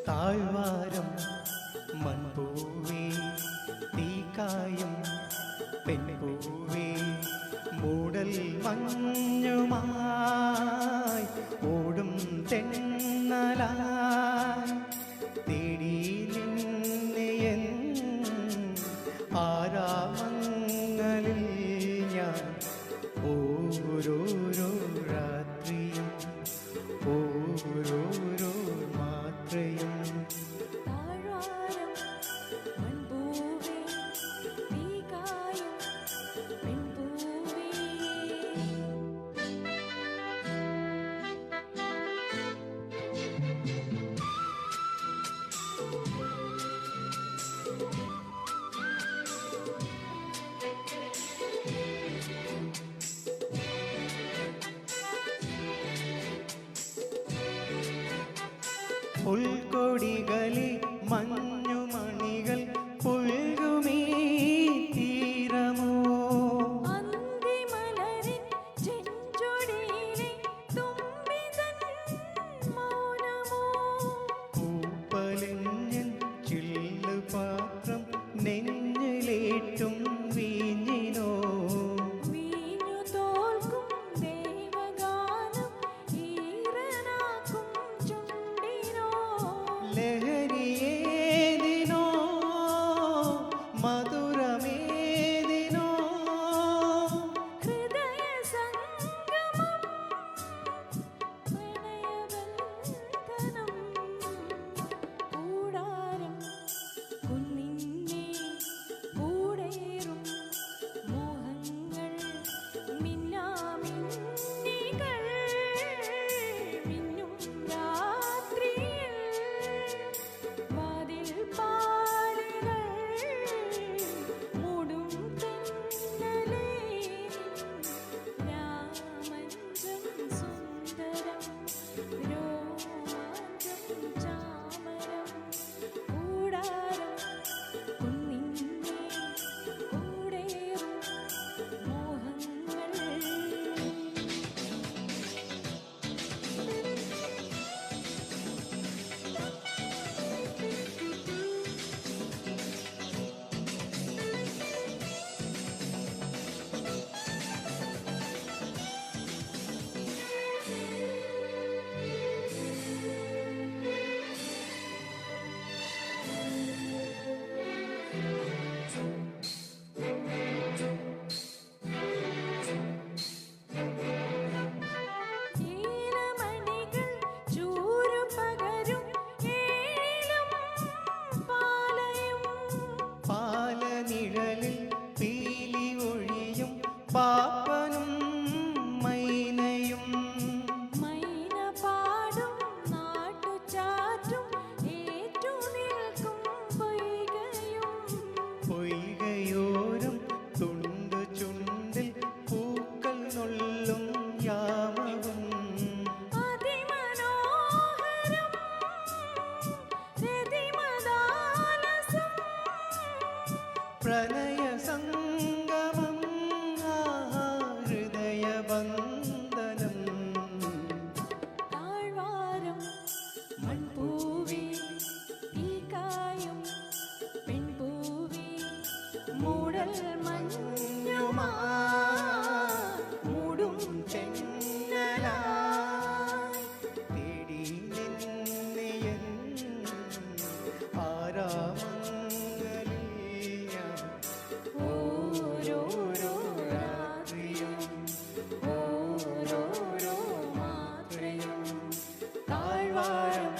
താഴ്വാരം മൺപൂവേ തീക്കായും പെൺപൂവേ മൂടൽ മഞ്ഞുമായി ഓടും തെന്നലായി തേടി നിന്നെയൻ ആരാമങ്ങളിൽ ഞാൻ ഓരോരോ രാത്രിയും ഓരോരോ മാത്രയും പുൽക്കൊടികളിൽ മഞ്ഞുമണികൾ പുൽകുമീ തീരമോ അന്തിമലരിൻ ചെഞ്ചൊടിയിലെ തുമ്പിതൻ മൗനമോ പൂപ്പലിഞ്ഞൻ ചില്ലുപാത്രം നെഞ്ചിലേറ്റും വീഞ്ഞിനോ വീഞ്ഞു തോൽക്കും ദേവഗാനം ഈറനാക്കും ചുണ്ടിനോ ലഹരിയേതിനോ മധുരമേതിനോ ഹൃദയ സംഗമം പ്രണയബന്ധനം കൂടാരം കുന്നിന്മേ കൂടേറും മോഹങ്ങൾ മിന്നാമിന്നികൾ മിന്നും രാത്രിയിൽ വാതിൽ പാളികൾ മൂടും തെന്നലേ രാമഞ്ചം സുന്ദരം രോമാഞ്ചം ചാമരം കൂടാരം കുന്നിന്മേ കൂടേറും മോഹങ്ങൾ ഈരമണികൾ ചൂരുപകരും ഏഴിലും പാലയും പാലനിഴലിൽ പീലി ഒഴിയും പാപ്പനും മൈനയും മൈന പാടും നാട്ടുചാറ്റും ഏറ്റു നിൽക്കും പൊയ്കയും പൊയ്കയോരം തുണ്ടു ചുണ്ടിൽ പൂക്കൾ നൊള്ളും യാമവും അതിമനോഹരം രതിമദാലസം പ്രണയ സംഗമം ഹൃദയബന്ധനം താഴ്വാരം മൺപൂവേ തീക്കായും പെൺപൂവേ മൂടൽ മഞ്ഞുമാ മൂടും ചെന്നലായി തേടി നിന്നെയൻ ആരാമങ്ങളിൽ ഞാൻ ഓരോരോ രാത്രിയും ഓരോരോ മാത്രയും താഴ്വാരം